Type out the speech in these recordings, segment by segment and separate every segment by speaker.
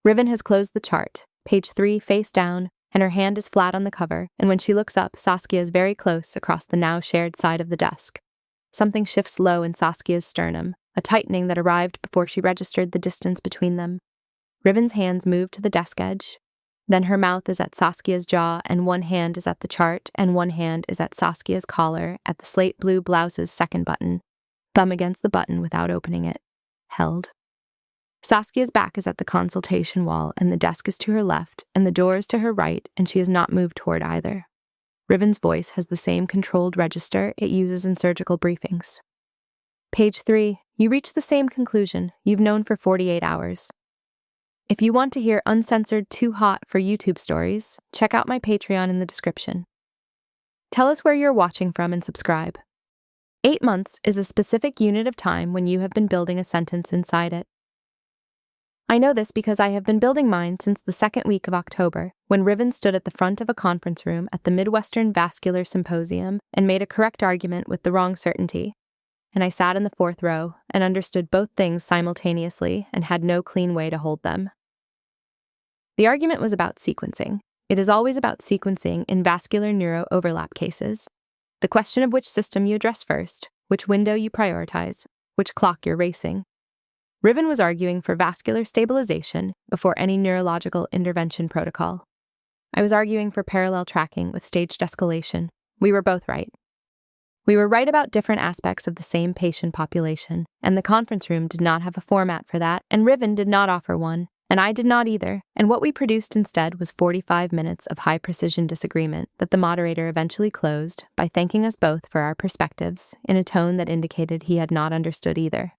Speaker 1: Riven has closed the chart, page 3 face down, and her hand is flat on the cover, and when she looks up, Saskia is very close across the now shared side of the desk. Something shifts low in Saskia's sternum, a tightening that arrived before she registered the distance between them. Riven's hands move to the desk edge. Then her mouth is at Saskia's jaw, and one hand is at the chart, and one hand is at Saskia's collar, at the slate blue blouse's second button. Thumb against the button without opening it. Held. Saskia's back is at the consultation wall, and the desk is to her left, and the door is to her right, and she has not moved toward either. Riven's voice has the same controlled register it uses in surgical briefings. Page 3. You reach the same conclusion you've known for 48 hours. If you want to hear uncensored too hot for YouTube stories, check out my Patreon in the description. Tell us where you're watching from and subscribe. 8 months is a specific unit of time when you have been building a sentence inside it. I know this because I have been building mine since the second week of October, when Riven stood at the front of a conference room at the Midwestern Vascular Symposium and made a correct argument with the wrong certainty. And I sat in the 4th row and understood both things simultaneously and had no clean way to hold them. The argument was about sequencing. It is always about sequencing in vascular neuro overlap cases. The question of which system you address first, which window you prioritize, which clock you're racing. Riven was arguing for vascular stabilization before any neurological intervention protocol. I was arguing for parallel tracking with staged escalation. We were both right. We were right about different aspects of the same patient population, and the conference room did not have a format for that, and Riven did not offer one, and I did not either, and what we produced instead was 45 minutes of high-precision disagreement that the moderator eventually closed by thanking us both for our perspectives in a tone that indicated he had not understood either.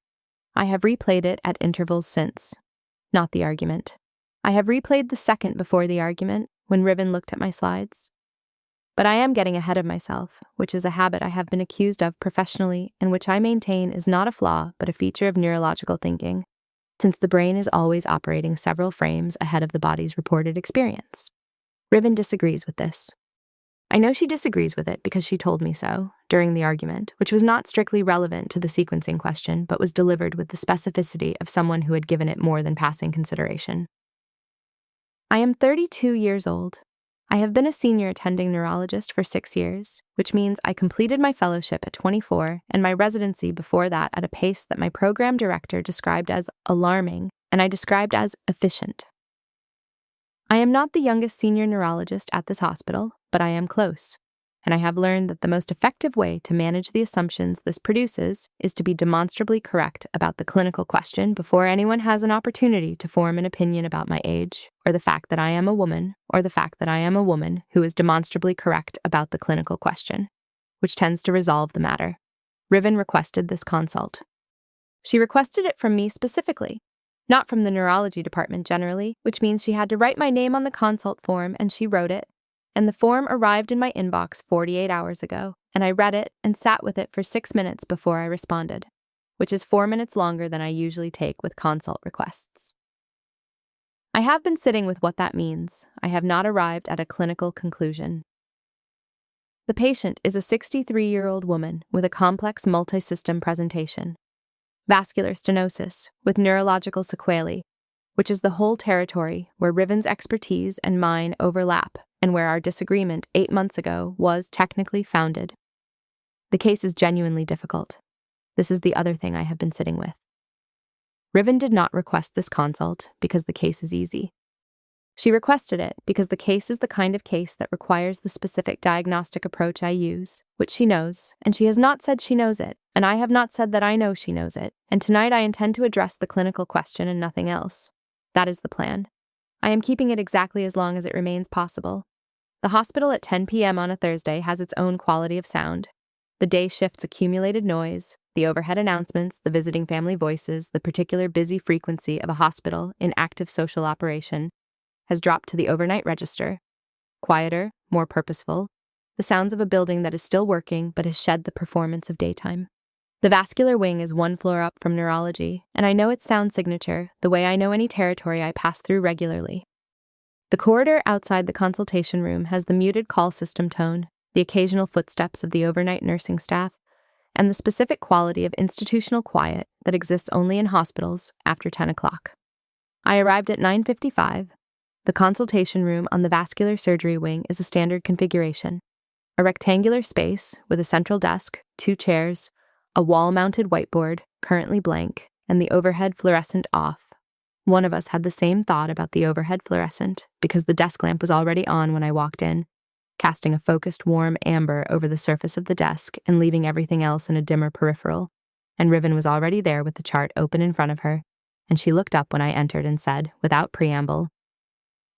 Speaker 1: I have replayed it at intervals since. Not the argument. I have replayed the second before the argument, when Riven looked at my slides. But I am getting ahead of myself, which is a habit I have been accused of professionally and which I maintain is not a flaw but a feature of neurological thinking, since the brain is always operating several frames ahead of the body's reported experience. Riven disagrees with this. I know she disagrees with it because she told me so, during the argument, which was not strictly relevant to the sequencing question, but was delivered with the specificity of someone who had given it more than passing consideration. I am 32 years old. I have been a senior attending neurologist for 6 years, which means I completed my fellowship at 24 and my residency before that at a pace that my program director described as alarming and I described as efficient. I am not the youngest senior neurologist at this hospital, but I am close, and I have learned that the most effective way to manage the assumptions this produces is to be demonstrably correct about the clinical question before anyone has an opportunity to form an opinion about my age, or the fact that I am a woman, or the fact that I am a woman who is demonstrably correct about the clinical question, which tends to resolve the matter. Riven requested this consult. She requested it from me specifically, not from the neurology department generally, which means she had to write my name on the consult form, and she wrote it. And the form arrived in my inbox 48 hours ago, and I read it and sat with it for 6 minutes before I responded, which is 4 minutes longer than I usually take with consult requests. I have been sitting with what that means. I have not arrived at a clinical conclusion. The patient is a 63-year-old woman with a complex multi-system presentation. Vascular stenosis with neurological sequelae, which is the whole territory where Riven's expertise and mine overlap and where our disagreement 8 months ago was technically founded. The case is genuinely difficult. This is the other thing I have been sitting with. Riven did not request this consult because the case is easy. She requested it because the case is the kind of case that requires the specific diagnostic approach I use, which she knows, and she has not said she knows it, and I have not said that I know she knows it, and tonight I intend to address the clinical question and nothing else. That is the plan. I am keeping it exactly as long as it remains possible. The hospital at 10 p.m. on a Thursday has its own quality of sound. The day shift's accumulated noise, the overhead announcements, the visiting family voices, the particular busy frequency of a hospital in active social operation, has dropped to the overnight register. Quieter, more purposeful, the sounds of a building that is still working but has shed the performance of daytime. The vascular wing is 1 floor up from neurology, and I know its sound signature the way I know any territory I pass through regularly. The corridor outside the consultation room has the muted call system tone, the occasional footsteps of the overnight nursing staff, and the specific quality of institutional quiet that exists only in hospitals after 10 o'clock. I arrived at 9:55. The consultation room on the vascular surgery wing is a standard configuration. A rectangular space with a central desk, 2 chairs, a wall-mounted whiteboard, currently blank, and the overhead fluorescent off. One of us had the same thought about the overhead fluorescent because the desk lamp was already on when I walked in, casting a focused warm amber over the surface of the desk and leaving everything else in a dimmer peripheral. And Riven was already there with the chart open in front of her, and she looked up when I entered and said, without preamble,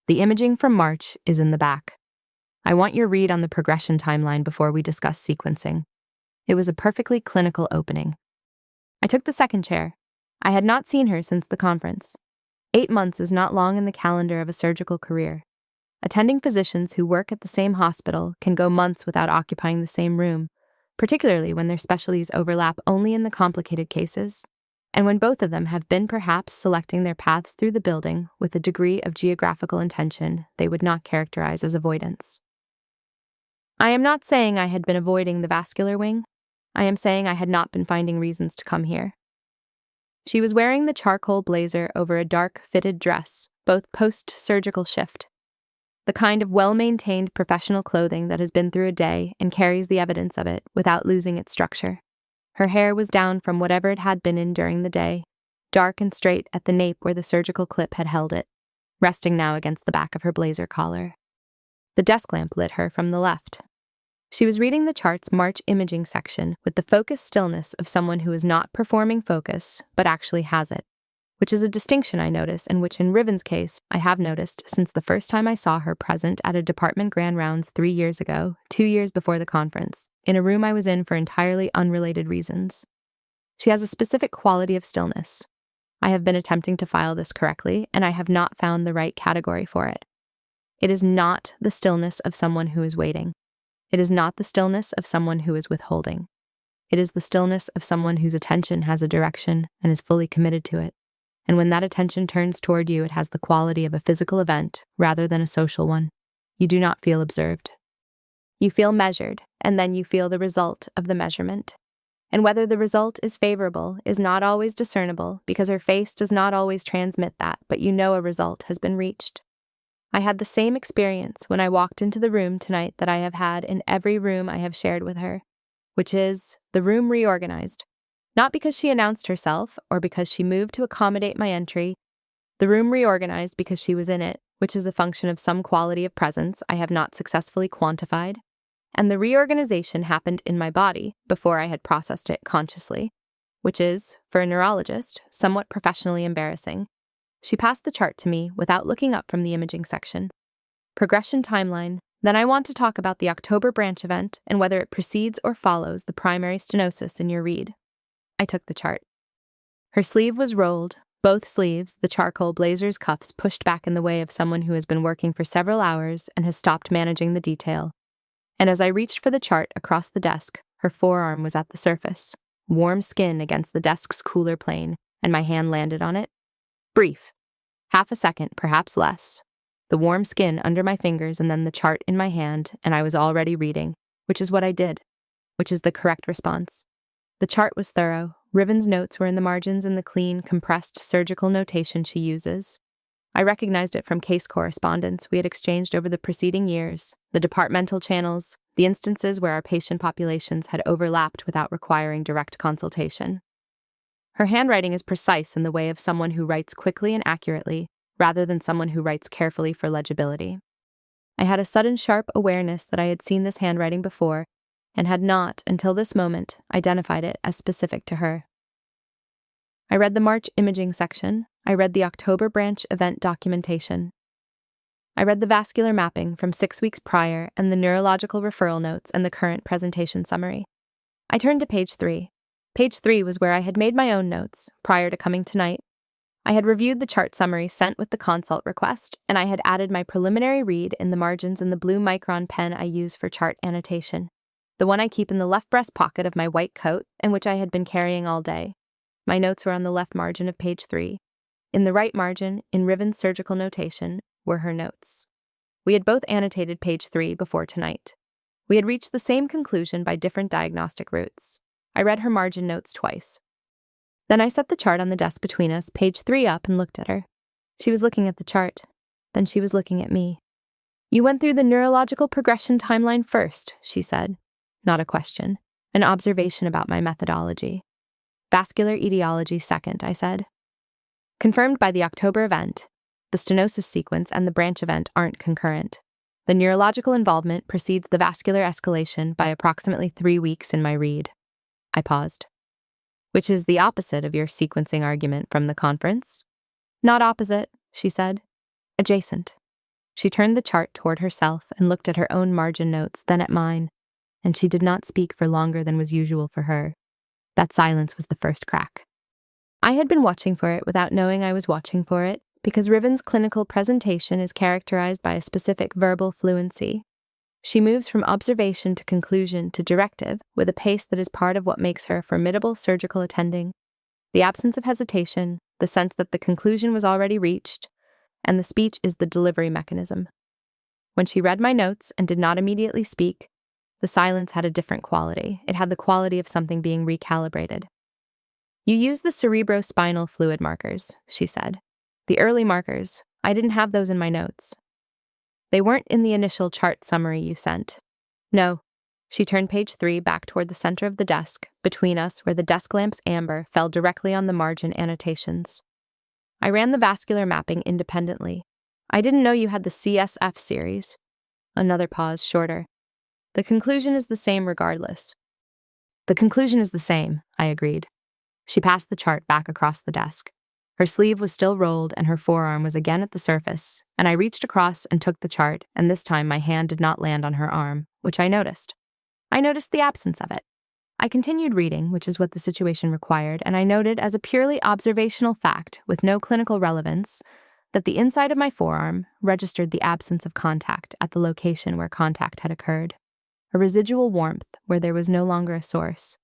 Speaker 1: "The imaging from March is in the back. I want your read on the progression timeline before we discuss sequencing." It was a perfectly clinical opening. I took the second chair. I had not seen her since the conference. 8 months is not long in the calendar of a surgical career. Attending physicians who work at the same hospital can go months without occupying the same room, particularly when their specialties overlap only in the complicated cases, and when both of them have been perhaps selecting their paths through the building with a degree of geographical intention they would not characterize as avoidance. I am not saying I had been avoiding the vascular wing. I am saying I had not been finding reasons to come here. She was wearing the charcoal blazer over a dark, fitted dress, both post-surgical shift. The kind of well-maintained professional clothing that has been through a day and carries the evidence of it without losing its structure. Her hair was down from whatever it had been in during the day, dark and straight at the nape where the surgical clip had held it, resting now against the back of her blazer collar. The desk lamp lit her from the left. She was reading the chart's March imaging section with the focused stillness of someone who is not performing focus, but actually has it, which is a distinction I notice and which in Riven's case I have noticed since the first time I saw her present at a department grand rounds 3 years ago, 2 years before the conference, in a room I was in for entirely unrelated reasons. She has a specific quality of stillness. I have been attempting to file this correctly, and I have not found the right category for it. It is not the stillness of someone who is waiting. It is not the stillness of someone who is withholding. It is the stillness of someone whose attention has a direction and is fully committed to it. And when that attention turns toward you, it has the quality of a physical event rather than a social one. You do not feel observed. You feel measured, and then you feel the result of the measurement. And whether the result is favorable is not always discernible because her face does not always transmit that, but you know a result has been reached. I had the same experience when I walked into the room tonight that I have had in every room I have shared with her, which is the room reorganized. Not because she announced herself or because she moved to accommodate my entry. The room reorganized because she was in it, which is a function of some quality of presence I have not successfully quantified. And the reorganization happened in my body before I had processed it consciously, which is, for a neurologist, somewhat professionally embarrassing. She passed the chart to me without looking up from the imaging section. Progression timeline. Then I want to talk about the October branch event and whether it precedes or follows the primary stenosis in your read. I took the chart. Her sleeve was rolled, both sleeves, the charcoal blazer's cuffs pushed back in the way of someone who has been working for several hours and has stopped managing the detail. And as I reached for the chart across the desk, her forearm was at the surface, warm skin against the desk's cooler plane, and my hand landed on it. Brief. Half a second, perhaps less. The warm skin under my fingers and then the chart in my hand, and I was already reading, which is what I did, which is the correct response. The chart was thorough. Riven's notes were in the margins in the clean, compressed surgical notation she uses. I recognized it from case correspondence we had exchanged over the preceding years, the departmental channels, the instances where our patient populations had overlapped without requiring direct consultation. Her handwriting is precise in the way of someone who writes quickly and accurately, rather than someone who writes carefully for legibility. I had a sudden sharp awareness that I had seen this handwriting before, and had not, until this moment, identified it as specific to her. I read the March imaging section. I read the October branch event documentation. I read the vascular mapping from 6 weeks prior and the neurological referral notes and the current presentation summary. I turned to page 3. Page 3 was where I had made my own notes prior to coming tonight. I had reviewed the chart summary sent with the consult request, and I had added my preliminary read in the margins in the blue Micron pen I use for chart annotation, the one I keep in the left breast pocket of my white coat and which I had been carrying all day. My notes were on the left margin of page 3. In the right margin, in Riven's surgical notation, were her notes. We had both annotated page 3 before tonight. We had reached the same conclusion by different diagnostic routes. I read her margin notes twice. Then I set the chart on the desk between us, page 3 up, and looked at her. She was looking at the chart. Then she was looking at me. You went through the neurological progression timeline first, she said. Not a question. An observation about my methodology. Vascular etiology second, I said. Confirmed by the October event, the stenosis sequence and the branch event aren't concurrent. The neurological involvement precedes the vascular escalation by approximately 3 weeks in my read. I paused. Which is the opposite of your sequencing argument from the conference? Not opposite, she said. Adjacent. She turned the chart toward herself and looked at her own margin notes, then at mine, and she did not speak for longer than was usual for her. That silence was the first crack. I had been watching for it without knowing I was watching for it, because Riven's clinical presentation is characterized by a specific verbal fluency. She moves from observation to conclusion to directive with a pace that is part of what makes her a formidable surgical attending. The absence of hesitation, the sense that the conclusion was already reached, and the speech is the delivery mechanism. When she read my notes and did not immediately speak, the silence had a different quality. It had the quality of something being recalibrated. You used the cerebrospinal fluid markers, she said. The early markers, I didn't have those in my notes. They weren't in the initial chart summary you sent. No. She turned page 3 back toward the center of the desk, between us where the desk lamp's amber fell directly on the margin annotations. I ran the vascular mapping independently. I didn't know you had the CSF series. Another pause, shorter. The conclusion is the same regardless. The conclusion is the same, I agreed. She passed the chart back across the desk. Her sleeve was still rolled and her forearm was again at the surface, and I reached across and took the chart, and this time my hand did not land on her arm, which I noticed. I noticed the absence of it. I continued reading, which is what the situation required, and I noted as a purely observational fact, with no clinical relevance, that the inside of my forearm registered the absence of contact at the location where contact had occurred, a residual warmth where there was no longer a source,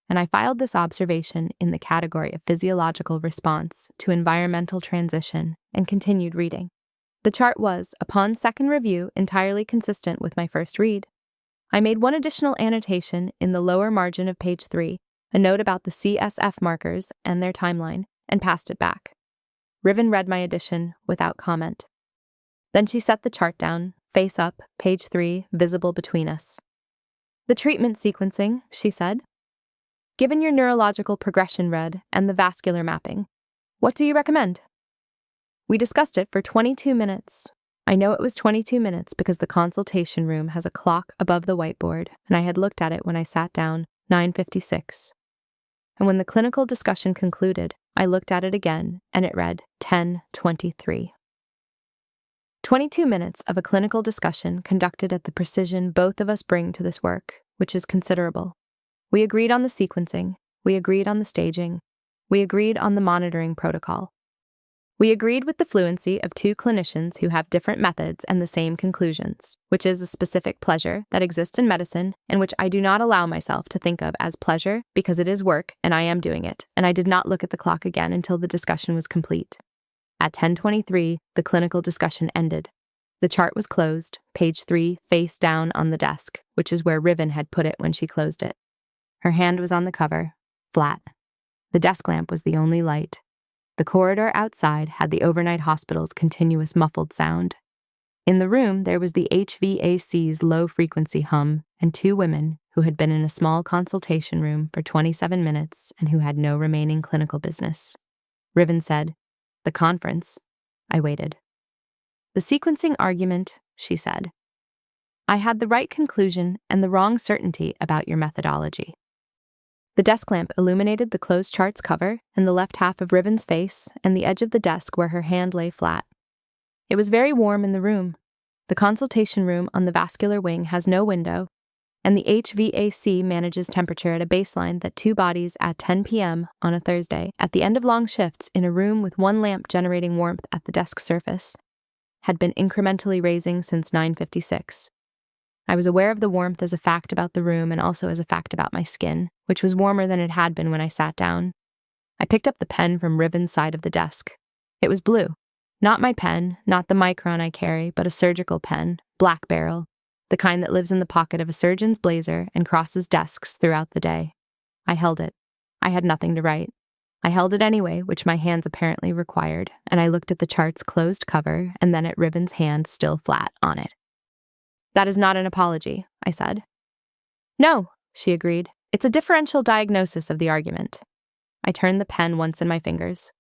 Speaker 1: and I filed this observation in the category of physiological response to environmental transition and continued reading. The chart was, upon second review, entirely consistent with my first read. I made one additional annotation in the lower margin of page 3, a note about the CSF markers and their timeline, and passed it back. Riven read my addition without comment. Then she set the chart down, face up, page 3, visible between us. The treatment sequencing, she said. Given your neurological progression read and the vascular mapping, what do you recommend? We discussed it for 22 minutes. I know it was 22 minutes because the consultation room has a clock above the whiteboard, and I had looked at it when I sat down, 9:56. And when the clinical discussion concluded, I looked at it again, and it read 10:23. 22 minutes of a clinical discussion conducted at the precision both of us bring to this work, which is considerable. We agreed on the sequencing, we agreed on the staging, we agreed on the monitoring protocol. We agreed with the fluency of two clinicians who have different methods and the same conclusions, which is a specific pleasure that exists in medicine and which I do not allow myself to think of as pleasure because it is work and I am doing it, and I did not look at the clock again until the discussion was complete. At 10:23, the clinical discussion ended. The chart was closed, page 3 face down on the desk, which is where Riven had put it when she closed it. Her hand was on the cover, flat. The desk lamp was the only light. The corridor outside had the overnight hospital's continuous muffled sound. In the room, there was the HVAC's low-frequency hum and two women who had been in a small consultation room for 27 minutes and who had no remaining clinical business. Riven said, "The conference." I waited. "The sequencing argument," she said. "I had the right conclusion and the wrong certainty about your methodology." The desk lamp illuminated the closed chart's cover and the left half of Riven's face and the edge of the desk where her hand lay flat. It was very warm in the room. The consultation room on the vascular wing has no window, and the HVAC manages temperature at a baseline that two bodies at 10 p.m. on a Thursday, at the end of long shifts in a room with one lamp generating warmth at the desk surface, had been incrementally raising since 9:56. I was aware of the warmth as a fact about the room and also as a fact about my skin, which was warmer than it had been when I sat down. I picked up the pen from Riven's side of the desk. It was blue. Not my pen, not the Micron I carry, but a surgical pen, black barrel, the kind that lives in the pocket of a surgeon's blazer and crosses desks throughout the day. I held it. I had nothing to write. I held it anyway, which my hands apparently required, and I looked at the chart's closed cover and then at Riven's hand still flat on it. "That is not an apology," I said. "No," she agreed. "It's a differential diagnosis of the argument." I turned the pen once in my fingers.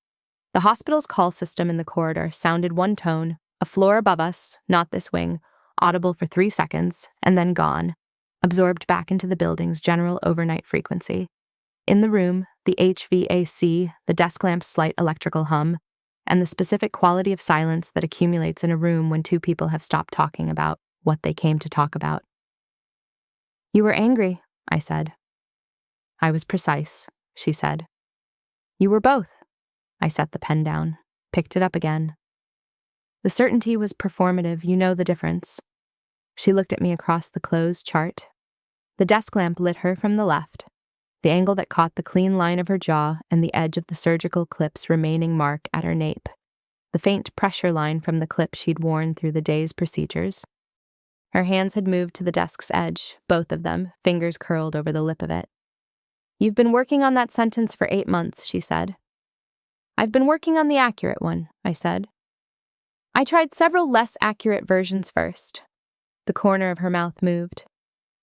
Speaker 1: The hospital's call system in the corridor sounded one tone, a floor above us, not this wing, audible for 3 seconds, and then gone, absorbed back into the building's general overnight frequency. In the room, the HVAC, the desk lamp's slight electrical hum, and the specific quality of silence that accumulates in a room when two people have stopped talking about what they came to talk about. "You were angry," I said. "I was precise," she said. "You were both." I set the pen down, picked it up again. "The certainty was performative, you know the difference." She looked at me across the closed chart. The desk lamp lit her from the left, the angle that caught the clean line of her jaw and the edge of the surgical clip's remaining mark at her nape, the faint pressure line from the clip she'd worn through the day's procedures. Her hands had moved to the desk's edge, both of them, fingers curled over the lip of it. "You've been working on that sentence for 8 months, she said. "I've been working on the accurate one," I said. "I tried several less accurate versions first." The corner of her mouth moved.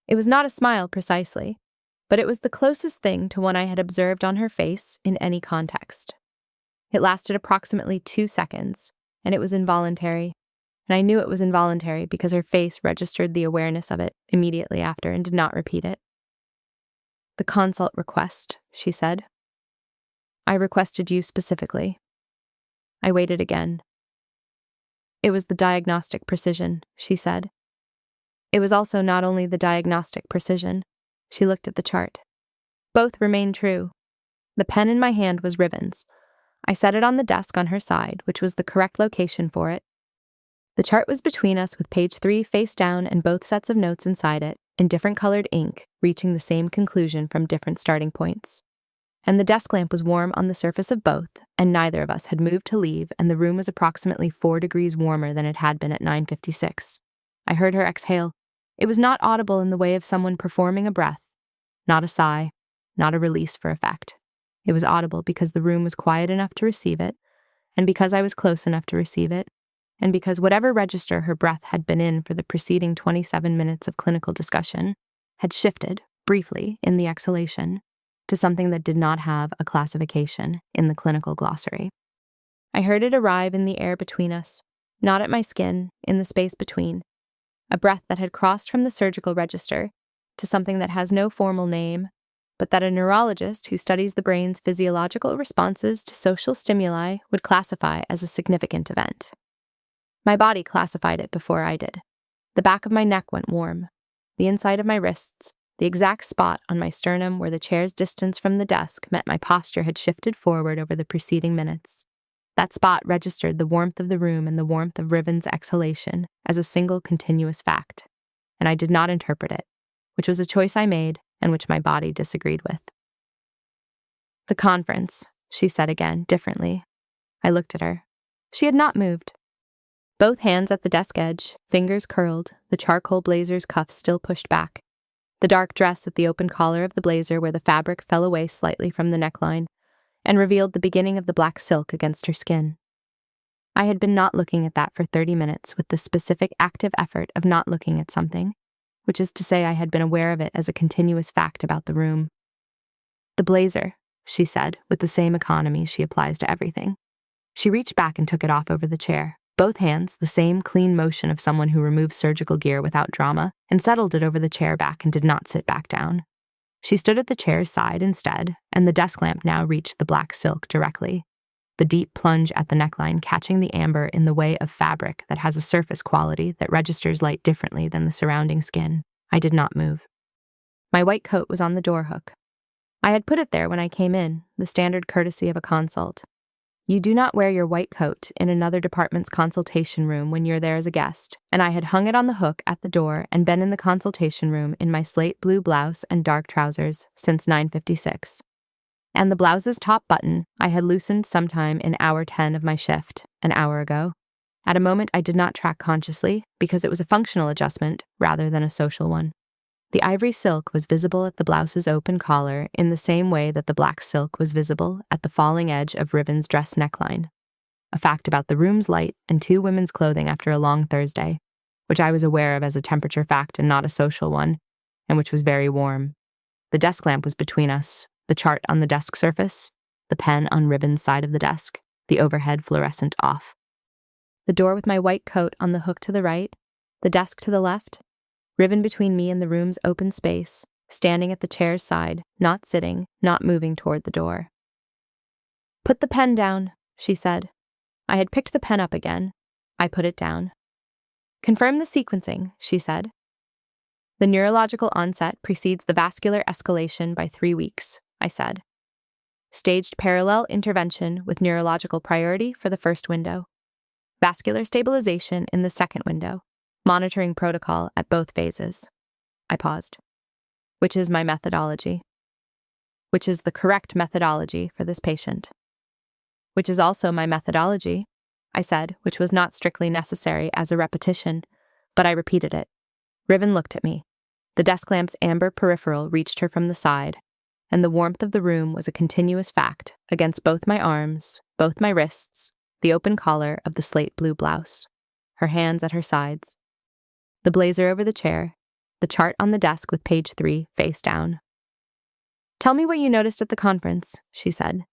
Speaker 1: It was not a smile precisely, but it was the closest thing to one I had observed on her face in any context. It lasted approximately 2 seconds, and it was involuntary, and I knew it was involuntary because her face registered the awareness of it immediately after and did not repeat it. "The consult request," she said. "I requested you specifically." I waited again. "It was the diagnostic precision," she said. It was also not only the diagnostic precision. She looked at the chart. Both remained true. The pen in my hand was Riven's. I set it on the desk on her side, which was the correct location for it. The chart was between us with page 3 face down and both sets of notes inside it, in different colored ink, reaching the same conclusion from different starting points. And the desk lamp was warm on the surface of both, and neither of us had moved to leave, and the room was approximately 4 degrees warmer than it had been at 9:56. I heard her exhale. It was not audible in the way of someone performing a breath, not a sigh, not a release for effect. It was audible because the room was quiet enough to receive it, and because I was close enough to receive it, and because whatever register her breath had been in for the preceding 27 minutes of clinical discussion had shifted, briefly, in the exhalation, to something that did not have a classification in the clinical glossary. I heard it arrive in the air between us, not at my skin, in the space between, a breath that had crossed from the surgical register to something that has no formal name, but that a neurologist who studies the brain's physiological responses to social stimuli would classify as a significant event. My body classified it before I did. The back of my neck went warm. The inside of my wrists, the exact spot on my sternum where the chair's distance from the desk meant my posture had shifted forward over the preceding minutes. That spot registered the warmth of the room and the warmth of Riven's exhalation as a single continuous fact, and I did not interpret it, which was a choice I made and which my body disagreed with. "The conference," she said again, differently. I looked at her. She had not moved. Both hands at the desk edge, fingers curled, the charcoal blazer's cuffs still pushed back. The dark dress at the open collar of the blazer where the fabric fell away slightly from the neckline and revealed the beginning of the black silk against her skin. I had been not looking at that for 30 minutes with the specific active effort of not looking at something, which is to say I had been aware of it as a continuous fact about the room. "The blazer," she said, with the same economy she applies to everything. She reached back and took it off over the chair. Both hands, the same clean motion of someone who removes surgical gear without drama, and settled it over the chair back and did not sit back down. She stood at the chair's side instead, and the desk lamp now reached the black silk directly, the deep plunge at the neckline catching the amber in the way of fabric that has a surface quality that registers light differently than the surrounding skin. I did not move. My white coat was on the door hook. I had put it there when I came in, the standard courtesy of a consult. You do not wear your white coat in another department's consultation room when you're there as a guest, and I had hung it on the hook at the door and been in the consultation room in my slate blue blouse and dark trousers since 9:56. And the blouse's top button I had loosened sometime in hour 10 of my shift, an hour ago, at a moment I did not track consciously because it was a functional adjustment rather than a social one. The ivory silk was visible at the blouse's open collar in the same way that the black silk was visible at the falling edge of Riven's dress neckline. A fact about the room's light and two women's clothing after a long Thursday, which I was aware of as a temperature fact and not a social one, and which was very warm. The desk lamp was between us, the chart on the desk surface, the pen on Riven's side of the desk, the overhead fluorescent off. The door with my white coat on the hook to the right, the desk to the left, Riven between me and the room's open space, standing at the chair's side, not sitting, not moving toward the door. "Put the pen down," she said. I had picked the pen up again. I put it down. "Confirm the sequencing," she said. "The neurological onset precedes the vascular escalation by 3 weeks," I said. "Staged parallel intervention with neurological priority for the first window. Vascular stabilization in the second window. Monitoring protocol at both phases." I paused. "Which is my methodology. Which is the correct methodology for this patient. Which is also my methodology," I said, which was not strictly necessary as a repetition, but I repeated it. Riven looked at me. The desk lamp's amber peripheral reached her from the side, and the warmth of the room was a continuous fact against both my arms, both my wrists, the open collar of the slate blue blouse, her hands at her sides, the blazer over the chair, the chart on the desk with page 3 face down. "Tell me what you noticed at the conference," she said.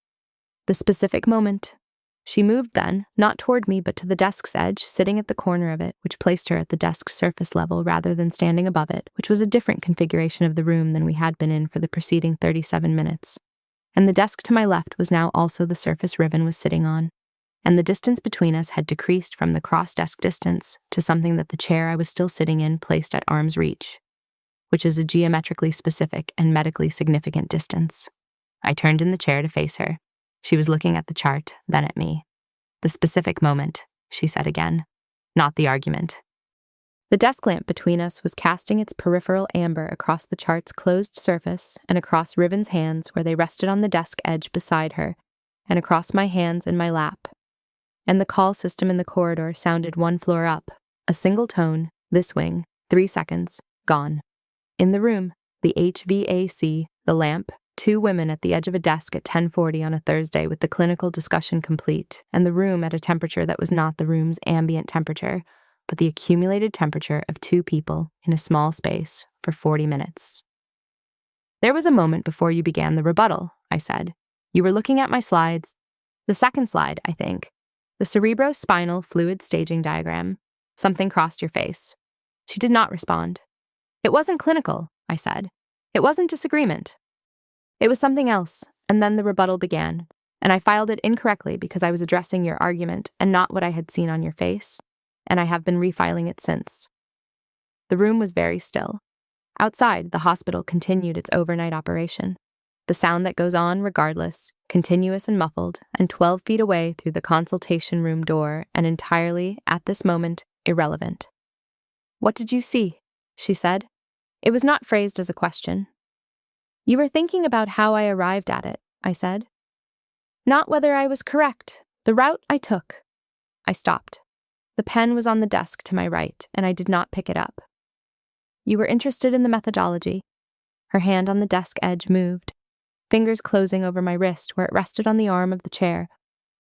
Speaker 1: "The specific moment." She moved then, not toward me but to the desk's edge, sitting at the corner of it, which placed her at the desk's surface level rather than standing above it, which was a different configuration of the room than we had been in for the preceding 37 minutes. And the desk to my left was now also the surface Riven was sitting on, and the distance between us had decreased from the cross-desk distance to something that the chair I was still sitting in placed at arm's reach, which is a geometrically specific and medically significant distance. I turned in the chair to face her. She was looking at the chart, then at me. "The specific moment," she said again, "not the argument." The desk lamp between us was casting its peripheral amber across the chart's closed surface and across Riven's hands where they rested on the desk edge beside her, and across my hands in my lap. And the call system in the corridor sounded 1 floor up, a single tone, this wing, 3 seconds, gone. In the room, the HVAC, the lamp, 2 women at the edge of a desk at 10:40 on a Thursday with the clinical discussion complete, and the room at a temperature that was not the room's ambient temperature, but the accumulated temperature of 2 people in a small space for 40 minutes. "There was a moment before you began the rebuttal," I said. "You were looking at my slides. The second slide, I think. The cerebrospinal fluid staging diagram. Something crossed your face." She did not respond. "It wasn't clinical," I said. "It wasn't disagreement. It was something else," and then the rebuttal began, and I filed it incorrectly because I was addressing your argument and not what I had seen on your face, and I have been refiling it since. The room was very still. Outside, the hospital continued its overnight operation. The sound that goes on regardless, continuous and muffled, and 12 feet away through the consultation room door, and entirely, at this moment, irrelevant. "What did you see?" she said. It was not phrased as a question. "You were thinking about how I arrived at it," I said. "Not whether I was correct, the route I took." I stopped. The pen was on the desk to my right, and I did not pick it up. "You were interested in the methodology." Her hand on the desk edge moved, fingers closing over my wrist where it rested on the arm of the chair,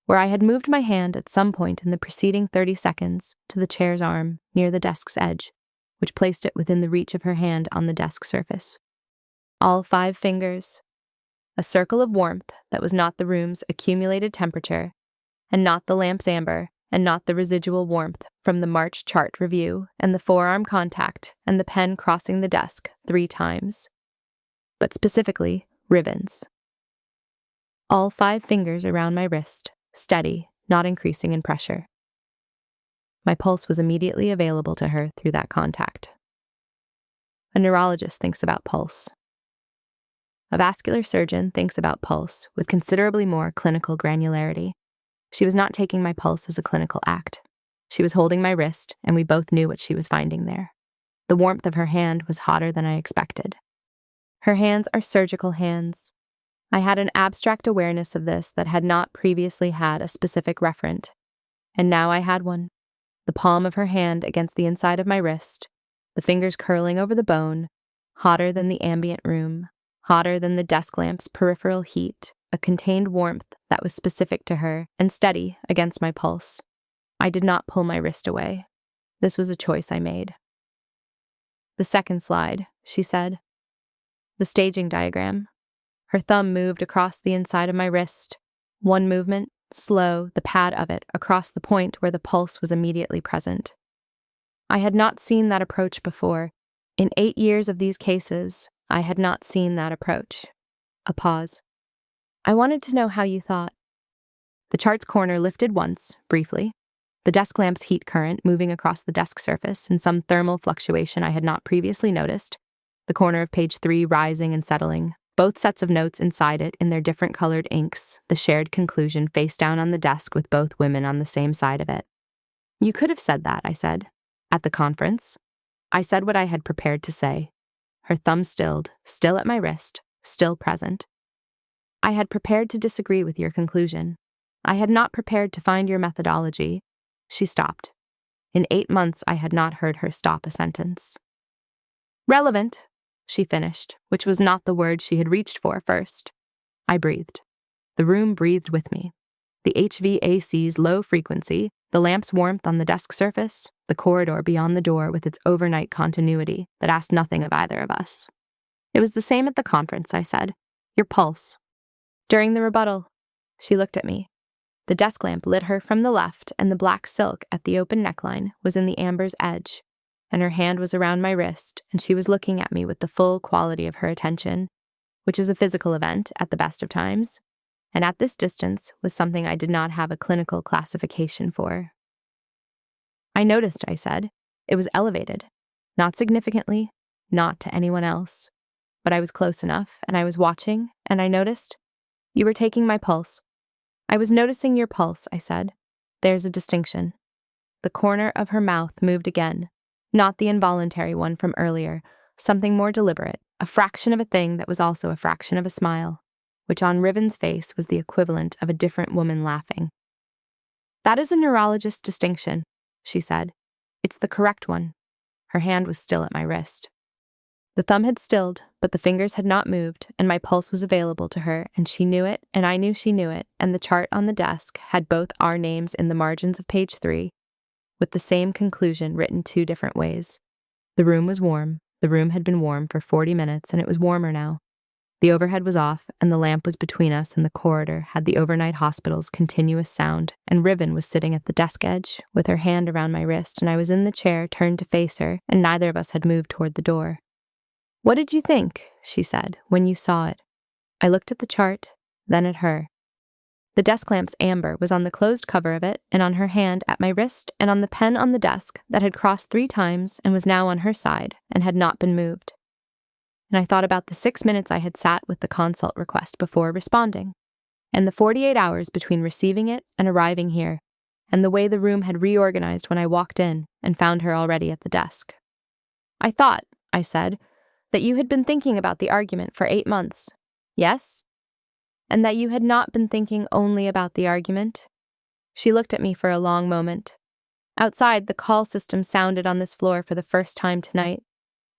Speaker 1: where I had moved my hand at some point in the preceding 30 seconds to the chair's arm near the desk's edge, which placed it within the reach of her hand on the desk surface. All 5 fingers. A circle of warmth that was not the room's accumulated temperature, and not the lamp's amber, and not the residual warmth from the March chart review, and the forearm contact, and the pen crossing the desk 3 times. But specifically, Riven's. All 5 fingers around my wrist, steady, not increasing in pressure. My pulse was immediately available to her through that contact. A neurologist thinks about pulse. A vascular surgeon thinks about pulse with considerably more clinical granularity. She was not taking my pulse as a clinical act. She was holding my wrist, and we both knew what she was finding there. The warmth of her hand was hotter than I expected. Her hands are surgical hands. I had an abstract awareness of this that had not previously had a specific referent, and now I had one. The palm of her hand against the inside of my wrist, the fingers curling over the bone, hotter than the ambient room, hotter than the desk lamp's peripheral heat, a contained warmth that was specific to her and steady against my pulse. I did not pull my wrist away. This was a choice I made. "The second slide," she said. "The staging diagram." Her thumb moved across the inside of my wrist. One movement, slow, the pad of it, across the point where the pulse was immediately present. I had not seen that approach before. In 8 years of these cases, I had not seen that approach. A pause. "I wanted to know how you thought." The chart's corner lifted once, briefly. The desk lamp's heat current moving across the desk surface in some thermal fluctuation I had not previously noticed. The corner of page 3 rising and settling. Both sets of notes inside it in their different colored inks, the shared conclusion face down on the desk with both women on the same side of it. "You could have said that," I said. "At the conference." I said what I had prepared to say. Her thumb stilled, still at my wrist, still present. "I had prepared to disagree with your conclusion. I had not prepared to find your methodology." She stopped. In 8 months, I had not heard her stop a sentence. "Relevant," she finished, which was not the word she had reached for first. I breathed. The room breathed with me. The HVAC's low frequency, the lamp's warmth on the desk surface, the corridor beyond the door with its overnight continuity that asked nothing of either of us. "It was the same at the conference," I said. "Your pulse." During the rebuttal, she looked at me. The desk lamp lit her from the left, and the black silk at the open neckline was in the amber's edge, and her hand was around my wrist, and she was looking at me with the full quality of her attention, which is a physical event at the best of times, and at this distance was something I did not have a clinical classification for. "I noticed," I said. "It was elevated. Not significantly, not to anyone else. But I was close enough, and I was watching, and I noticed. You were taking my pulse." "I was noticing your pulse," I said. "There's a distinction." The corner of her mouth moved again, not the involuntary one from earlier, something more deliberate, a fraction of a thing that was also a fraction of a smile, which on Riven's face was the equivalent of a different woman laughing. "That is a neurologist's distinction," she said. "It's the correct one." Her hand was still at my wrist. The thumb had stilled, but the fingers had not moved, and my pulse was available to her, and she knew it, and I knew she knew it, and the chart on the desk had both our names in the margins of page 3, with the same conclusion written 2 different ways. The room was warm. The room had been warm for 40 minutes, and it was warmer now. The overhead was off, and the lamp was between us, and the corridor had the overnight hospital's continuous sound, and Riven was sitting at the desk edge, with her hand around my wrist, and I was in the chair, turned to face her, and neither of us had moved toward the door. "What did you think," she said, "when you saw it?" I looked at the chart, then at her. The desk lamp's amber was on the closed cover of it, and on her hand at my wrist, and on the pen on the desk that had crossed 3 times and was now on her side, and had not been moved. And I thought about the 6 minutes I had sat with the consult request before responding, and the 48 hours between receiving it and arriving here, and the way the room had reorganized when I walked in and found her already at the desk. "I thought," I said, "that you had been thinking about the argument for 8 months. Yes? And that you had not been thinking only about the argument?" She looked at me for a long moment. Outside, the call system sounded on this floor for the first time tonight.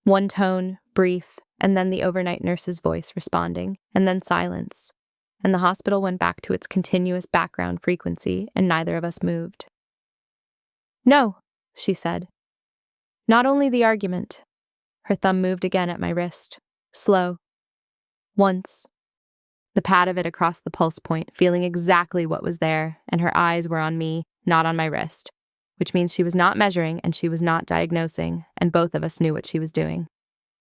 Speaker 1: One tone, brief, and then the overnight nurse's voice responding, and then silence. And the hospital went back to its continuous background frequency, and neither of us moved. "No," she said. "Not only the argument." Her thumb moved again at my wrist. Slow. Once. The pad of it across the pulse point, feeling exactly what was there, and her eyes were on me, not on my wrist, which means she was not measuring and she was not diagnosing, and both of us knew what she was doing.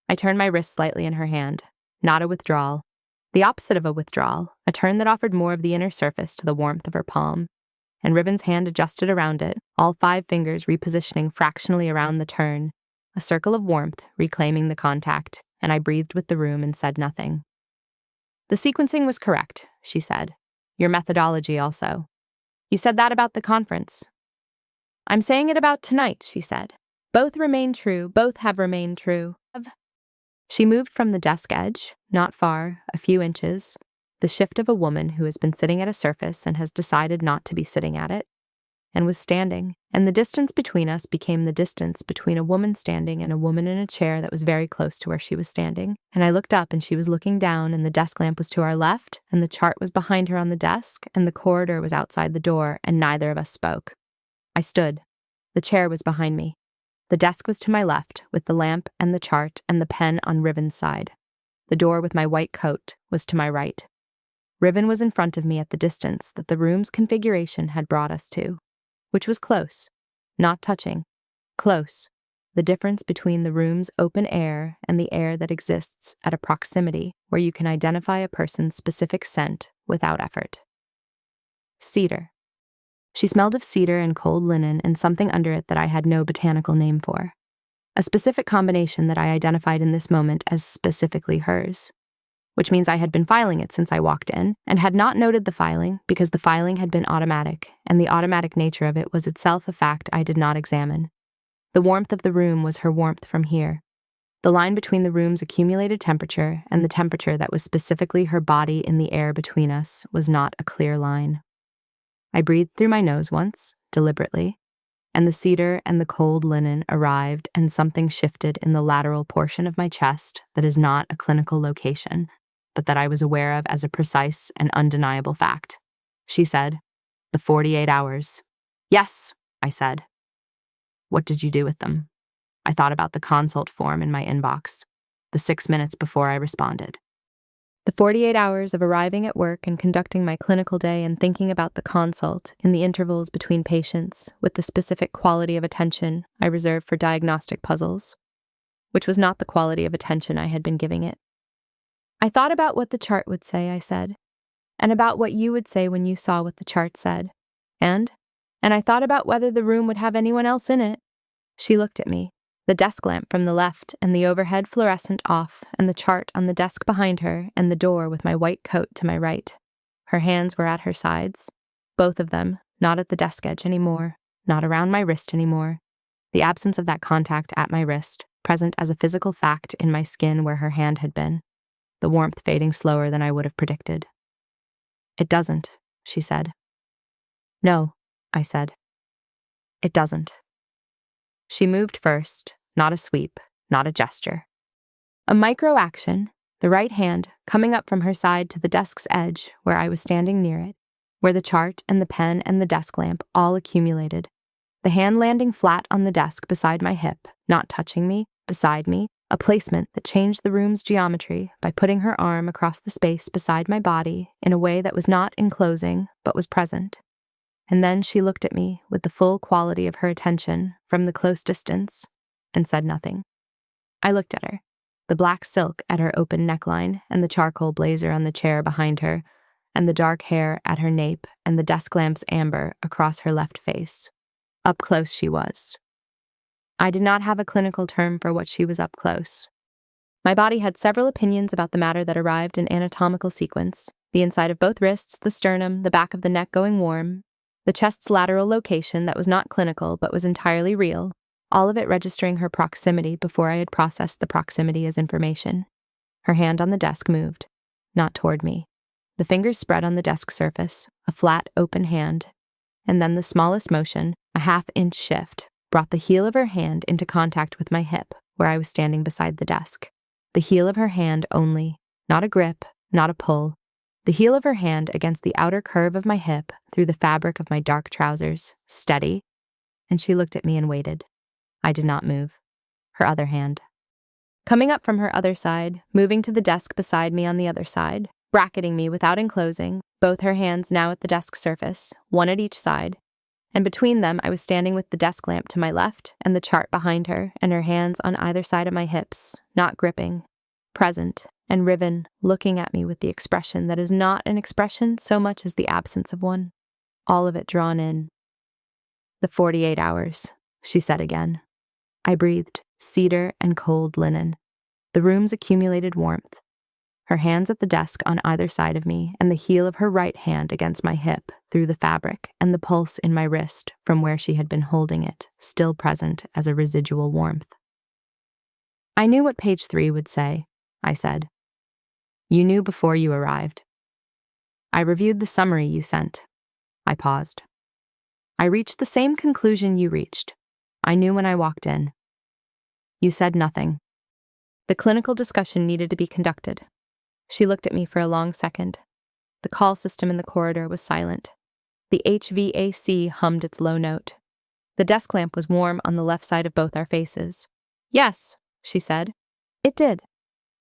Speaker 1: I turned my wrist slightly in her hand. Not a withdrawal. The opposite of a withdrawal, a turn that offered more of the inner surface to the warmth of her palm. And Riven's hand adjusted around it, all 5 fingers repositioning fractionally around the turn, a circle of warmth reclaiming the contact, and I breathed with the room and said nothing. "The sequencing was correct," she said. "Your methodology also. You said that about the conference." "I'm saying it about tonight," she said. "Both remain true, both have remained true." She moved from the desk edge, not far, a few inches, the shift of a woman who has been sitting at a surface and has decided not to be sitting at it, and was standing, and the distance between us became the distance between a woman standing and a woman in a chair that was very close to where she was standing. And I looked up and she was looking down, and the desk lamp was to our left, and the chart was behind her on the desk, and the corridor was outside the door, and neither of us spoke. I stood. The chair was behind me. The desk was to my left, with the lamp and the chart and the pen on Riven's side. The door with my white coat was to my right. Riven was in front of me at the distance that the room's configuration had brought us to, which was close, not touching, close, the difference between the room's open air and the air that exists at a proximity where you can identify a person's specific scent without effort. Cedar. She smelled of cedar and cold linen and something under it that I had no botanical name for. A specific combination that I identified in this moment as specifically hers, which means I had been filing it since I walked in, and had not noted the filing because the filing had been automatic, and the automatic nature of it was itself a fact I did not examine. The warmth of the room was her warmth from here. The line between the room's accumulated temperature and the temperature that was specifically her body in the air between us was not a clear line. I breathed through my nose once, deliberately, and the cedar and the cold linen arrived, and something shifted in the lateral portion of my chest that is not a clinical location, but that I was aware of as a precise and undeniable fact. She said, "The 48 hours. Yes," I said. What did you do with them? I thought about the consult form in my inbox, the 6 minutes before I responded. The 48 hours of arriving at work and conducting my clinical day and thinking about the consult in the intervals between patients with the specific quality of attention I reserve for diagnostic puzzles, which was not the quality of attention I had been giving it. I thought about what the chart would say, I said, and about what you would say when you saw what the chart said, and I thought about whether the room would have anyone else in it. She looked at me. The desk lamp from the left and the overhead fluorescent off, and the chart on the desk behind her, and the door with my white coat to my right. Her hands were at her sides, both of them, not at the desk edge anymore, not around my wrist anymore. The absence of that contact at my wrist, present as a physical fact in my skin where her hand had been, the warmth fading slower than I would have predicted. "It doesn't," she said. "No," I said. "It doesn't." She moved first, not a sweep, not a gesture. A micro-action, the right hand coming up from her side to the desk's edge where I was standing near it, where the chart and the pen and the desk lamp all accumulated. The hand landing flat on the desk beside my hip, not touching me, beside me, a placement that changed the room's geometry by putting her arm across the space beside my body in a way that was not enclosing but was present. And then she looked at me with the full quality of her attention from the close distance and said nothing. I looked at her, the black silk at her open neckline and the charcoal blazer on the chair behind her, and the dark hair at her nape and the desk lamp's amber across her left face. Up close she was. I did not have a clinical term for what she was up close. My body had several opinions about the matter that arrived in anatomical sequence, the inside of both wrists, the sternum, the back of the neck going warm, the chest's lateral location that was not clinical but was entirely real, all of it registering her proximity before I had processed the proximity as information. Her hand on the desk moved, not toward me. The fingers spread on the desk surface, a flat, open hand, and then the smallest motion, a half-inch shift, brought the heel of her hand into contact with my hip, where I was standing beside the desk. The heel of her hand only, not a grip, not a pull. The heel of her hand against the outer curve of my hip through the fabric of my dark trousers, steady, and she looked at me and waited. I did not move. Her other hand. Coming up from her other side, moving to the desk beside me on the other side, bracketing me without enclosing, both her hands now at the desk surface, one at each side, and between them I was standing with the desk lamp to my left and the chart behind her, and her hands on either side of my hips, not gripping, present, and Riven looking at me with the expression that is not an expression so much as the absence of one, all of it drawn in. "The 48 hours," she said again. I breathed cedar and cold linen, the room's accumulated warmth, her hands at the desk on either side of me, and the heel of her right hand against my hip through the fabric, and the pulse in my wrist from where she had been holding it, still present as a residual warmth. "I knew what page 3 would say," I said. "You knew before you arrived." "I reviewed the summary you sent." I paused. I reached the same conclusion you reached. I knew when I walked in. You said nothing. The clinical discussion needed to be conducted. She looked at me for a long second. The call system in the corridor was silent. The HVAC hummed its low note. The desk lamp was warm on the left side of both our faces. Yes, she said. It did.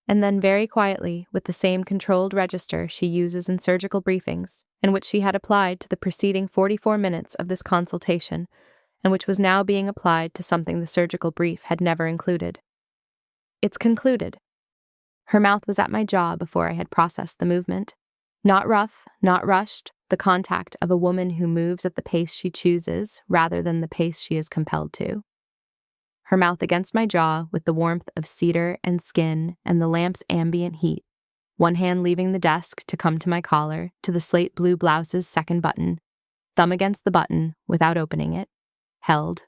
Speaker 1: And then very quietly, with the same controlled register she uses in surgical briefings, and which she had applied to the preceding 44 minutes of this consultation, and which was now being applied to something the surgical brief had never included. It's concluded. Her mouth was at my jaw before I had processed the movement. Not rough, not rushed, the contact of a woman who moves at the pace she chooses rather than the pace she is compelled to. Her mouth against my jaw with the warmth of cedar and skin and the lamp's ambient heat, one hand leaving the desk to come to my collar, to the slate blue blouse's second button, thumb against the button without opening it, held,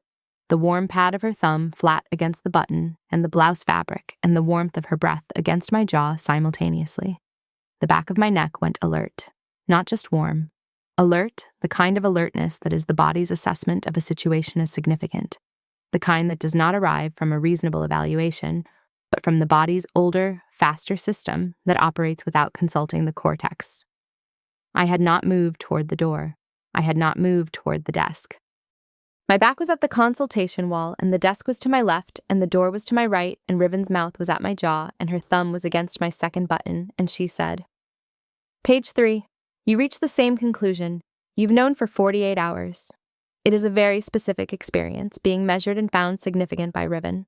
Speaker 1: the warm pad of her thumb flat against the button and the blouse fabric and the warmth of her breath against my jaw simultaneously. The back of my neck went alert, not just warm. Alert, the kind of alertness that is the body's assessment of a situation as significant, the kind that does not arrive from a reasonable evaluation, but from the body's older, faster system that operates without consulting the cortex. I had not moved toward the door. I had not moved toward the desk. My back was at the consultation wall, and the desk was to my left, and the door was to my right, and Riven's mouth was at my jaw, and her thumb was against my second button, and she said, "Page 3. You reach the same conclusion. You've known for 48 hours. It is a very specific experience, being measured and found significant by Riven.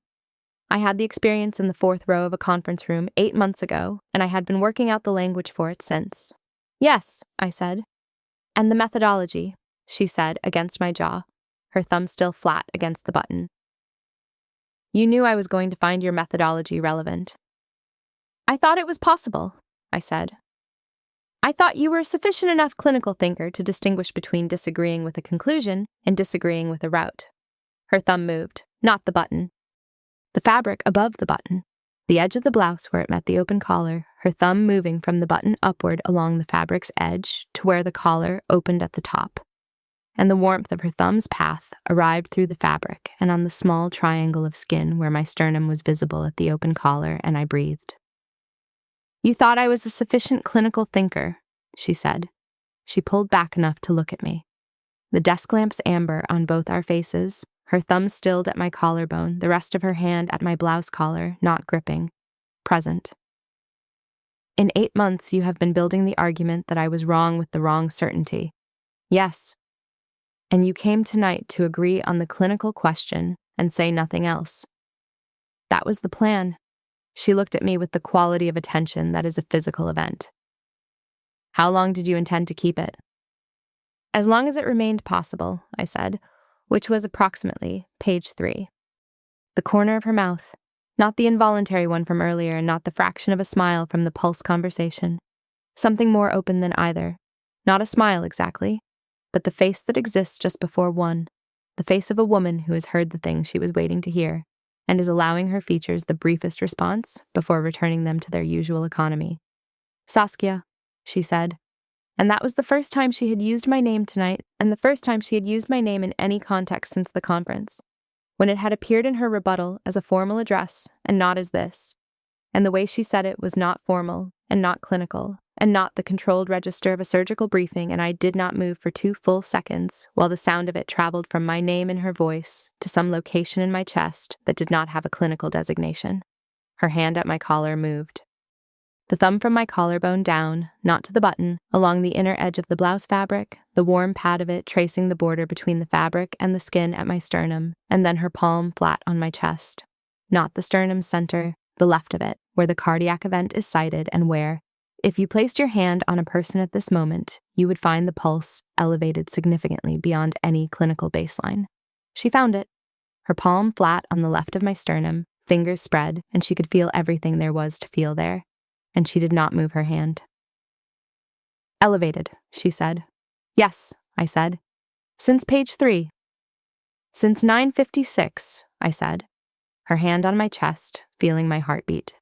Speaker 1: I had the experience in the fourth row of a conference room 8 months ago, and I had been working out the language for it since." "Yes," I said. "And the methodology," she said, against my jaw, her thumb still flat against the button. "You knew I was going to find your methodology relevant." "I thought it was possible," I said. "I thought you were a sufficient enough clinical thinker to distinguish between disagreeing with a conclusion and disagreeing with a route." Her thumb moved, not the button. The fabric above the button, the edge of the blouse where it met the open collar, her thumb moving from the button upward along the fabric's edge to where the collar opened at the top. And the warmth of her thumb's path arrived through the fabric and on the small triangle of skin where my sternum was visible at the open collar, and I breathed. "You thought I was a sufficient clinical thinker," she said. She pulled back enough to look at me. The desk lamp's amber on both our faces, her thumb stilled at my collarbone, the rest of her hand at my blouse collar, not gripping, present. "In 8 months you have been building the argument that I was wrong with the wrong certainty." "Yes." "And you came tonight to agree on the clinical question and say nothing else." "That was the plan." She looked at me with the quality of attention that is a physical event. "How long did you intend to keep it?" "As long as it remained possible," I said, which was approximately page 3. The corner of her mouth, not the involuntary one from earlier and not the fraction of a smile from the pulse conversation. Something more open than either. Not a smile exactly, but the face that exists just before one, the face of a woman who has heard the things she was waiting to hear, and is allowing her features the briefest response before returning them to their usual economy. "Saskia," she said. And that was the first time she had used my name tonight, and the first time she had used my name in any context since the conference, when it had appeared in her rebuttal as a formal address and not as this. And the way she said it was not formal and not clinical, and not the controlled register of a surgical briefing, and I did not move for 2 full seconds while the sound of it traveled from my name in her voice to some location in my chest that did not have a clinical designation. Her hand at my collar moved. The thumb from my collarbone down, not to the button, along the inner edge of the blouse fabric, the warm pad of it tracing the border between the fabric and the skin at my sternum, and then her palm flat on my chest. Not the sternum's center, the left of it, where the cardiac event is sited and where, if you placed your hand on a person at this moment, you would find the pulse elevated significantly beyond any clinical baseline. She found it. Her palm flat on the left of my sternum, fingers spread, and she could feel everything there was to feel there. And she did not move her hand. "Elevated," she said. "Yes," I said. "Since page 3. "Since 9:56, I said, her hand on my chest, feeling my heartbeat.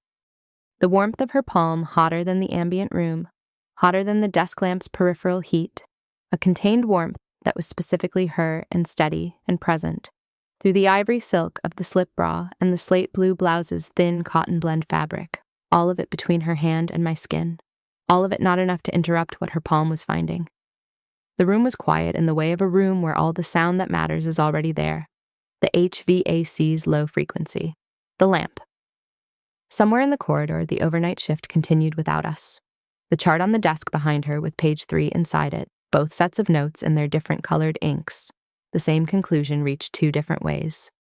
Speaker 1: The warmth of her palm hotter than the ambient room, hotter than the desk lamp's peripheral heat, a contained warmth that was specifically her and steady and present, through the ivory silk of the slip bra and the slate blue blouse's thin cotton blend fabric, all of it between her hand and my skin, all of it not enough to interrupt what her palm was finding. The room was quiet in the way of a room where all the sound that matters is already there. The HVAC's low frequency. The lamp. Somewhere in the corridor, the overnight shift continued without us. The chart on the desk behind her with page 3 inside it, both sets of notes in their different colored inks. The same conclusion reached 2 different ways.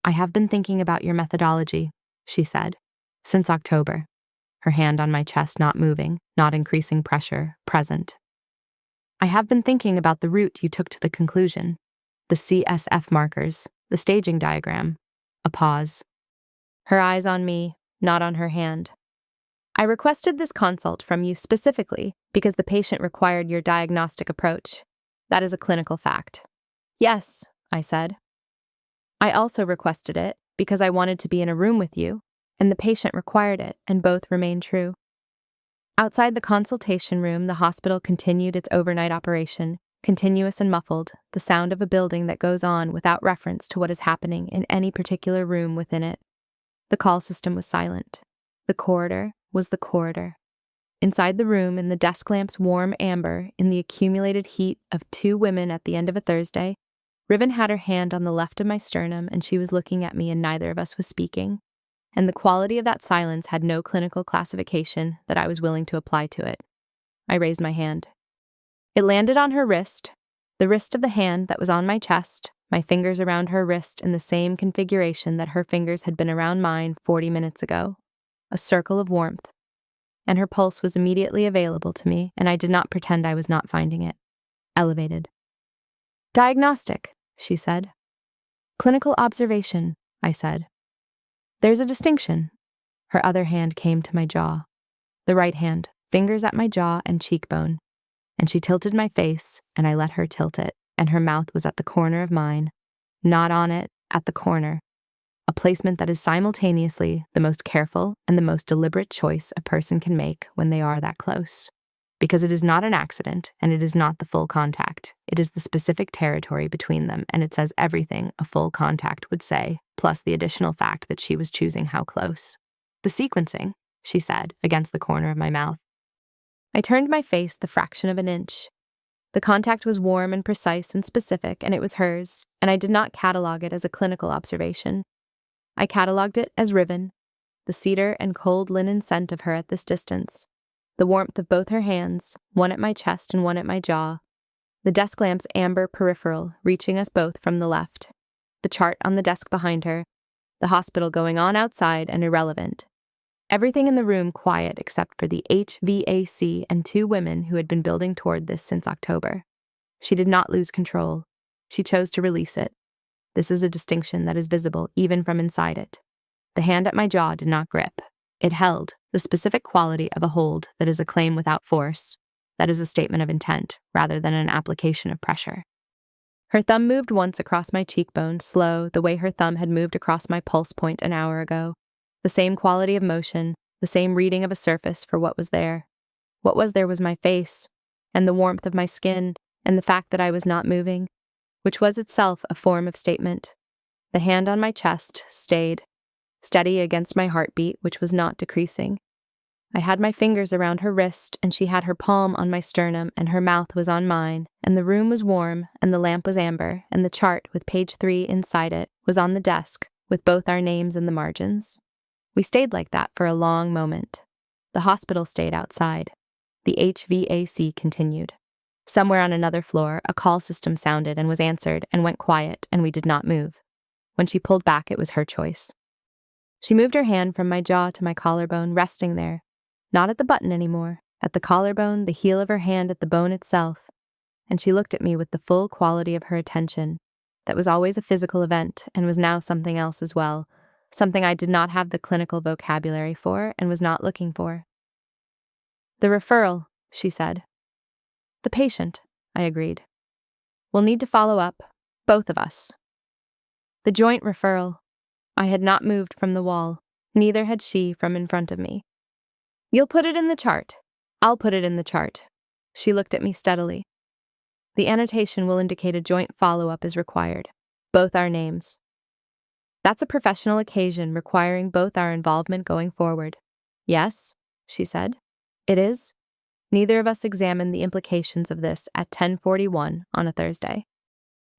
Speaker 1: "I have been thinking about your methodology," she said, "since October." Her hand on my chest not moving, not increasing pressure, present. "I have been thinking about the route you took to the conclusion. The CSF markers, the staging diagram." A pause. Her eyes on me, not on her hand. "I requested this consult from you specifically because the patient required your diagnostic approach. That is a clinical fact." "Yes," I said. "I also requested it because I wanted to be in a room with you, and the patient required it, and both remain true." Outside the consultation room, the hospital continued its overnight operation, continuous and muffled, the sound of a building that goes on without reference to what is happening in any particular room within it. The call system was silent. The corridor was the corridor. Inside the room, in the desk lamp's warm amber, in the accumulated heat of 2 women at the end of a Thursday, Riven had her hand on the left of my sternum, and she was looking at me, and neither of us was speaking. And the quality of that silence had no clinical classification that I was willing to apply to it. I raised my hand. It landed on her wrist, the wrist of the hand that was on my chest, my fingers around her wrist in the same configuration that her fingers had been around mine 40 minutes ago. A circle of warmth. And her pulse was immediately available to me, and I did not pretend I was not finding it. Elevated. "Diagnostic," she said. "Clinical observation," I said. "There's a distinction." Her other hand came to my jaw. The right hand, fingers at my jaw and cheekbone. And she tilted my face, and I let her tilt it, and her mouth was at the corner of mine. Not on it, at the corner. A placement that is simultaneously the most careful and the most deliberate choice a person can make when they are that close. Because it is not an accident, and it is not the full contact. It is the specific territory between them, and it says everything a full contact would say, plus the additional fact that she was choosing how close. "The sequencing," she said, against the corner of my mouth. I turned my face the fraction of an inch. The contact was warm and precise and specific, and it was hers, and I did not catalog it as a clinical observation. I catalogued it as Riven, the cedar and cold linen scent of her at this distance, the warmth of both her hands, one at my chest and one at my jaw, the desk lamp's amber peripheral reaching us both from the left, the chart on the desk behind her, the hospital going on outside and irrelevant. Everything in the room quiet except for the HVAC and 2 women who had been building toward this since October. She did not lose control. She chose to release it. This is a distinction that is visible even from inside it. The hand at my jaw did not grip. It held the specific quality of a hold that is a claim without force, that is a statement of intent, rather than an application of pressure. Her thumb moved once across my cheekbone, slow, the way her thumb had moved across my pulse point an hour ago. The same quality of motion, the same reading of a surface for what was there. What was there was my face, and the warmth of my skin, and the fact that I was not moving, which was itself a form of statement. The hand on my chest stayed, steady against my heartbeat, which was not decreasing. I had my fingers around her wrist, and she had her palm on my sternum, and her mouth was on mine, and the room was warm, and the lamp was amber, and the chart with page 3 inside it was on the desk, with both our names in the margins. We stayed like that for a long moment. The hospital stayed outside. The HVAC continued. Somewhere on another floor, a call system sounded and was answered and went quiet, and we did not move. When she pulled back, it was her choice. She moved her hand from my jaw to my collarbone, resting there, not at the button anymore, at the collarbone, the heel of her hand at the bone itself, and she looked at me with the full quality of her attention, that was always a physical event and was now something else as well, something I did not have the clinical vocabulary for and was not looking for. "The referral," she said. "The patient," I agreed. "We'll need to follow up, both of us." "The joint referral." I had not moved from the wall, neither had she from in front of me. "You'll put it in the chart." "I'll put it in the chart." She looked at me steadily. The annotation will indicate a joint follow-up is required. Both our names. That's a professional occasion requiring both our involvement going forward. Yes, she said. It is. Neither of us examined the implications of this at 10:41 on a Thursday.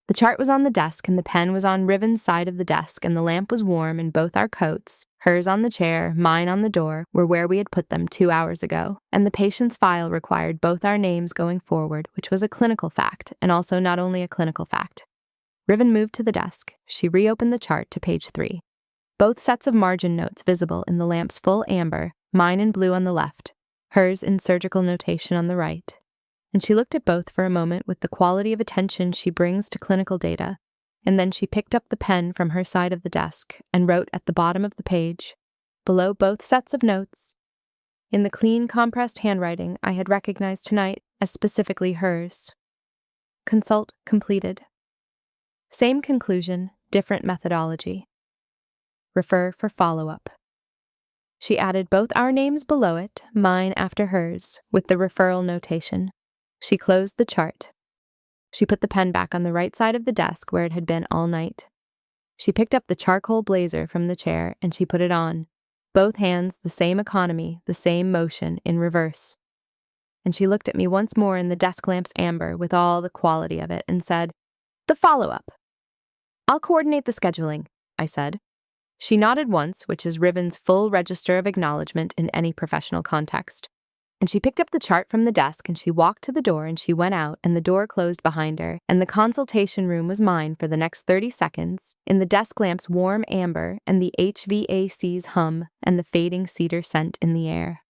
Speaker 1: The chart was on the desk and the pen was on Riven's side of the desk and the lamp was warm and both our coats, hers on the chair, mine on the door, were where we had put them 2 hours ago, and the patient's file required both our names going forward, which was a clinical fact, and also not only a clinical fact. Riven moved to the desk. She reopened the chart to page 3. Both sets of margin notes visible in the lamp's full amber, mine in blue on the left, hers in surgical notation on the right. And she looked at both for a moment with the quality of attention she brings to clinical data, and then she picked up the pen from her side of the desk and wrote at the bottom of the page, below both sets of notes, in the clean, compressed handwriting I had recognized tonight as specifically hers. Consult completed. Same conclusion, different methodology. Refer for follow-up. She added both our names below it, mine after hers, with the referral notation. She closed the chart. She put the pen back on the right side of the desk where it had been all night. She picked up the charcoal blazer from the chair and she put it on. Both hands, the same economy, the same motion, in reverse. And she looked at me once more in the desk lamp's amber with all the quality of it and said, "The follow-up." "I'll coordinate the scheduling," I said. She nodded once, which is Riven's full register of acknowledgement in any professional context. And she picked up the chart from the desk and she walked to the door and she went out and the door closed behind her and the consultation room was mine for the next 30 seconds in the desk lamp's warm amber and the HVAC's hum and the fading cedar scent in the air.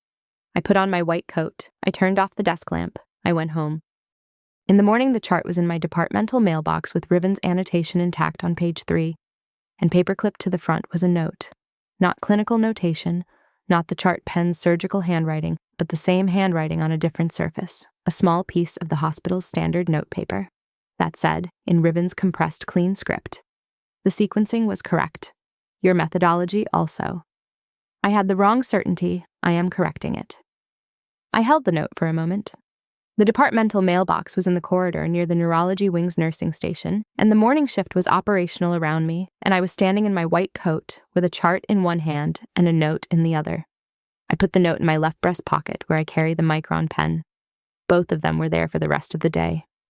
Speaker 1: I put on my white coat. I turned off the desk lamp. I went home. In the morning, the chart was in my departmental mailbox with Riven's annotation intact on page 3, and paperclipped to the front was a note. Not clinical notation, not the chart pen's surgical handwriting, but the same handwriting on a different surface, a small piece of the hospital's standard note paper. That said, in Riven's compressed clean script, the sequencing was correct. Your methodology also. I had the wrong certainty. I am correcting it. I held the note for a moment. The departmental mailbox was in the corridor near the neurology wing's nursing station, and the morning shift was operational around me, and I was standing in my white coat with a chart in one hand and a note in the other. I put the note in my left breast pocket where I carry the Micron pen. Both of them were there for the rest of the day.